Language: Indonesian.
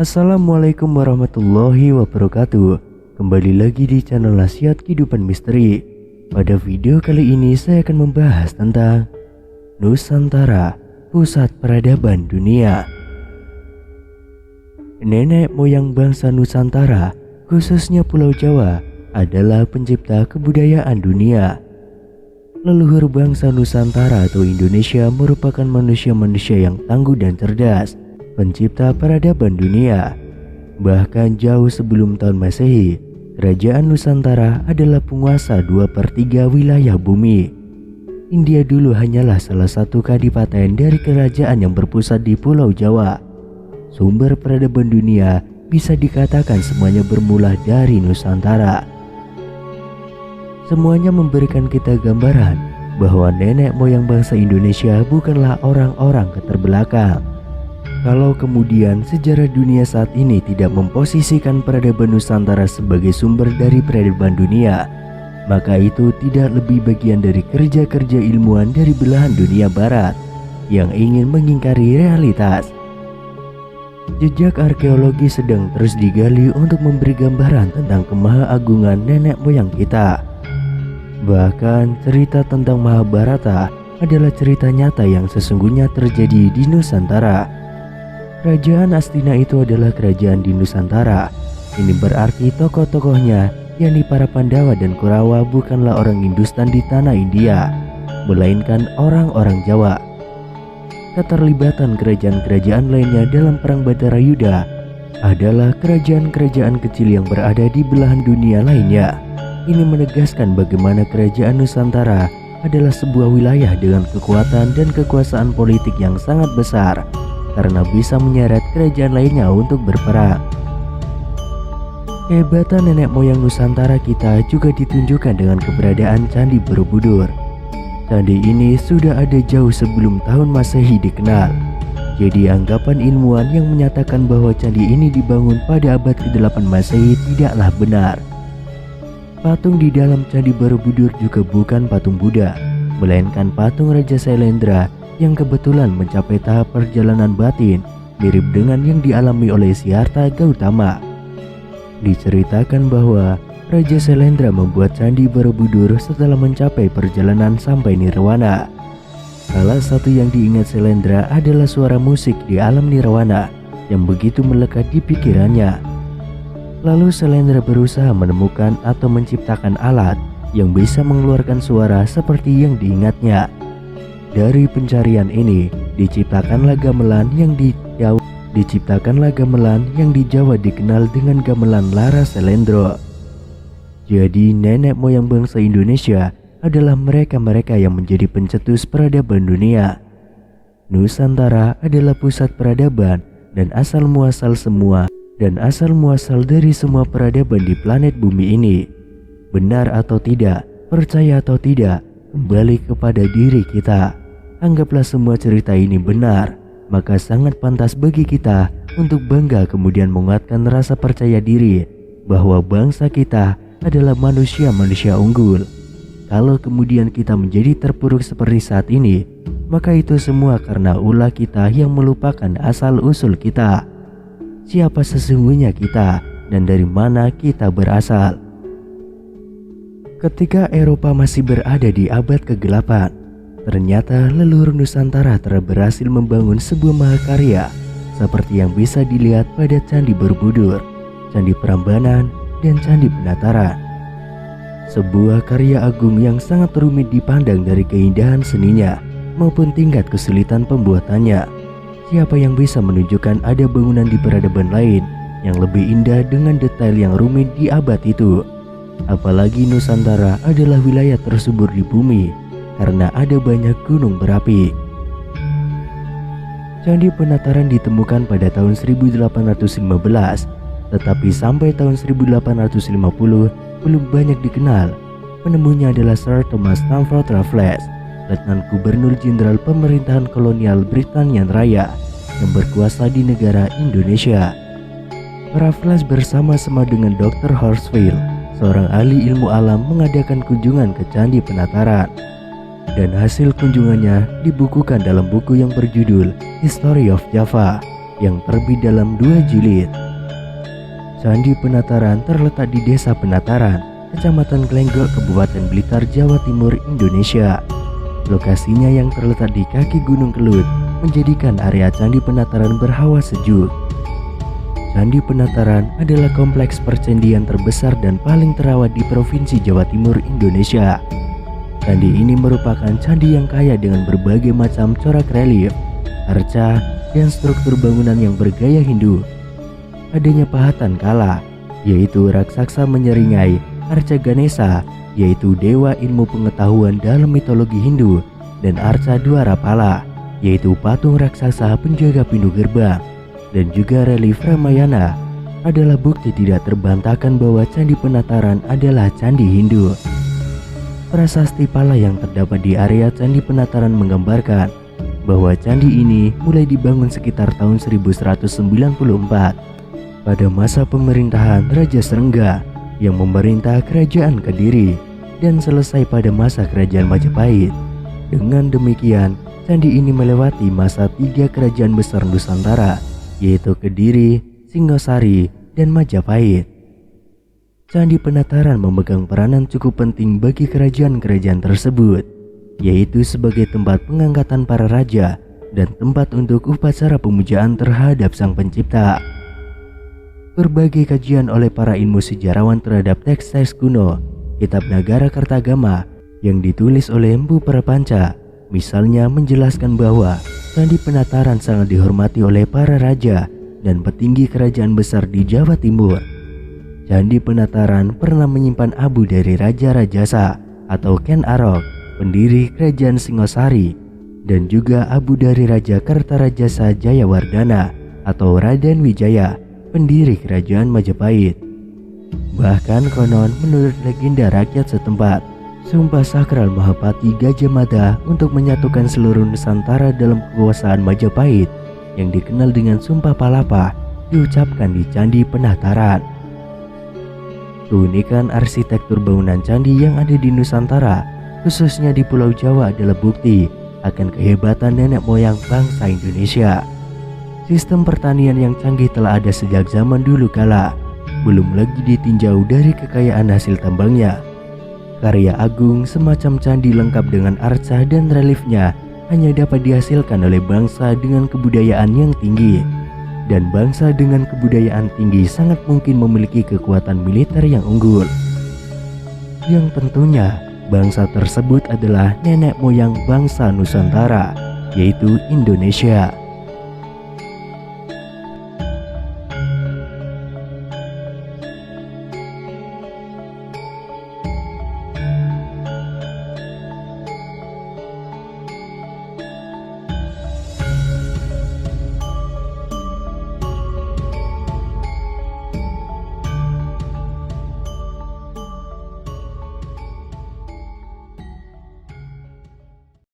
Assalamualaikum warahmatullahi wabarakatuh. Kembali lagi di channel Nasihat Kehidupan Misteri. Pada video kali ini saya akan membahas tentang Nusantara, pusat peradaban dunia. Nenek moyang bangsa Nusantara, khususnya Pulau Jawa, adalah pencipta kebudayaan dunia. Leluhur bangsa Nusantara atau Indonesia merupakan manusia-manusia yang tangguh dan cerdas, pencipta peradaban dunia. Bahkan jauh sebelum tahun Masehi, Kerajaan Nusantara adalah penguasa 2/3 wilayah bumi. India dulu hanyalah salah satu kadipaten dari kerajaan yang berpusat di Pulau Jawa. Sumber peradaban dunia bisa dikatakan semuanya bermula dari Nusantara. Semuanya memberikan kita gambaran bahwa nenek moyang bangsa Indonesia bukanlah orang-orang keterbelakang. Kalau kemudian sejarah dunia saat ini tidak memposisikan peradaban Nusantara sebagai sumber dari peradaban dunia, maka itu tidak lebih bagian dari kerja-kerja ilmuwan dari belahan dunia barat yang ingin mengingkari realitas. Jejak arkeologi sedang terus digali untuk memberi gambaran tentang kemahaagungan nenek moyang kita. Bahkan cerita tentang Mahabharata adalah cerita nyata yang sesungguhnya terjadi di Nusantara. Kerajaan Astina itu adalah kerajaan di Nusantara. Ini berarti tokoh-tokohnya, yakni para Pandawa dan Kurawa, bukanlah orang Hindustan di tanah India, melainkan orang-orang Jawa. Keterlibatan kerajaan-kerajaan lainnya dalam perang Badarayuda adalah kerajaan-kerajaan kecil yang berada di belahan dunia lainnya. Ini menegaskan bagaimana kerajaan Nusantara adalah sebuah wilayah dengan kekuatan dan kekuasaan politik yang sangat besar, karena bisa menyeret kerajaan lainnya untuk berperang. Kehebatan nenek moyang Nusantara kita juga ditunjukkan dengan keberadaan Candi Borobudur. Candi ini sudah ada jauh sebelum tahun Masehi dikenal. Jadi anggapan ilmuwan yang menyatakan bahwa candi ini dibangun pada abad ke-8 Masehi tidaklah benar. Patung di dalam Candi Borobudur juga bukan patung Buddha, melainkan patung Raja Sailendra yang kebetulan mencapai tahap perjalanan batin mirip dengan yang dialami oleh Siddhartha Gautama. Diceritakan bahwa Raja Sailendra membuat Candi Borobudur setelah mencapai perjalanan sampai nirwana. Salah satu yang diingat Sailendra adalah suara musik di alam nirwana yang begitu melekat di pikirannya. Lalu Sailendra berusaha menemukan atau menciptakan alat yang bisa mengeluarkan suara seperti yang diingatnya. Dari pencarian ini diciptakanlah gamelan yang di Jawa dikenal dengan gamelan Lara Sailendra. Jadi nenek moyang bangsa Indonesia adalah mereka-mereka yang menjadi pencetus peradaban dunia. Nusantara adalah pusat peradaban dan asal muasal dari semua peradaban di planet bumi ini. Benar atau tidak, percaya atau tidak, kembali kepada diri kita. Anggaplah semua cerita ini benar, maka sangat pantas bagi kita untuk bangga kemudian menguatkan rasa percaya diri bahwa bangsa kita adalah manusia-manusia unggul. Kalau kemudian kita menjadi terpuruk seperti saat ini, maka itu semua karena ulah kita yang melupakan asal-usul kita. Siapa sesungguhnya kita dan dari mana kita berasal. Ketika Eropa masih berada di abad ke-8, ternyata leluhur Nusantara telah berhasil membangun sebuah mahakarya seperti yang bisa dilihat pada Candi Borobudur, Candi Prambanan, dan Candi Penataran. Sebuah karya agung yang sangat rumit dipandang dari keindahan seninya maupun tingkat kesulitan pembuatannya. Siapa yang bisa menunjukkan ada bangunan di peradaban lain yang lebih indah dengan detail yang rumit di abad itu? Apalagi Nusantara adalah wilayah tersubur di bumi karena ada banyak gunung berapi. Candi Penataran ditemukan pada tahun 1815, tetapi sampai tahun 1850 belum banyak dikenal. Penemunya adalah Sir Thomas Stamford Raffles, Letnan Gubernur Jenderal Pemerintahan Kolonial Britania Raya yang berkuasa di negara Indonesia. Raffles bersama-sama dengan Dr. Horsfield, seorang ahli ilmu alam, mengadakan kunjungan ke Candi Penataran. Dan hasil kunjungannya dibukukan dalam buku yang berjudul History of Java yang terbit dalam 2 jilid. Candi Penataran terletak di Desa Penataran, Kecamatan Glenggok, Kabupaten Blitar, Jawa Timur, Indonesia. Lokasinya yang terletak di kaki Gunung Kelut menjadikan area Candi Penataran berhawa sejuk. Candi Penataran adalah kompleks percandian terbesar dan paling terawat di Provinsi Jawa Timur, Indonesia. Candi ini merupakan candi yang kaya dengan berbagai macam corak relief, arca, dan struktur bangunan yang bergaya Hindu. Adanya pahatan kala, yaitu raksasa menyeringai, arca Ganesha, yaitu dewa ilmu pengetahuan dalam mitologi Hindu, dan arca Dwarapala, yaitu patung raksasa penjaga pintu gerbang, dan juga relief Ramayana adalah bukti tidak terbantahkan bahwa Candi Penataran adalah candi Hindu. Prasasti pala yang terdapat di area Candi Penataran menggambarkan bahwa candi ini mulai dibangun sekitar tahun 1194 pada masa pemerintahan Raja Srengga yang memerintah kerajaan Kediri dan selesai pada masa kerajaan Majapahit. Dengan demikian, candi ini melewati masa 3 kerajaan besar Nusantara, yaitu Kediri, Singosari, dan Majapahit. Candi Penataran memegang peranan cukup penting bagi kerajaan-kerajaan tersebut, yaitu sebagai tempat pengangkatan para raja dan tempat untuk upacara pemujaan terhadap Sang Pencipta. Berbagai kajian oleh para ilmu sejarawan terhadap teks-teks kuno, kitab Nagara Kertagama yang ditulis oleh Empu Prapanca, misalnya menjelaskan bahwa Candi Penataran sangat dihormati oleh para raja dan petinggi kerajaan besar di Jawa Timur. Candi Penataran pernah menyimpan abu dari Raja Rajasa atau Ken Arok, pendiri kerajaan Singosari, dan juga abu dari Raja Kertarajasa Jayawardana atau Raden Wijaya, pendiri kerajaan Majapahit. Bahkan konon menurut legenda rakyat setempat, sumpah sakral Mahapati Gajah Mada untuk menyatukan seluruh Nusantara dalam kekuasaan Majapahit yang dikenal dengan Sumpah Palapa diucapkan di Candi Penataran. Keunikan arsitektur bangunan candi yang ada di Nusantara, khususnya di Pulau Jawa, adalah bukti akan kehebatan nenek moyang bangsa Indonesia. Sistem pertanian yang canggih telah ada sejak zaman dulu kala, belum lagi ditinjau dari kekayaan hasil tambangnya. Karya agung semacam candi lengkap dengan arca dan reliefnya hanya dapat dihasilkan oleh bangsa dengan kebudayaan yang tinggi. Dan bangsa dengan kebudayaan tinggi sangat mungkin memiliki kekuatan militer yang unggul. Yang tentunya bangsa tersebut adalah nenek moyang bangsa Nusantara, yaitu Indonesia.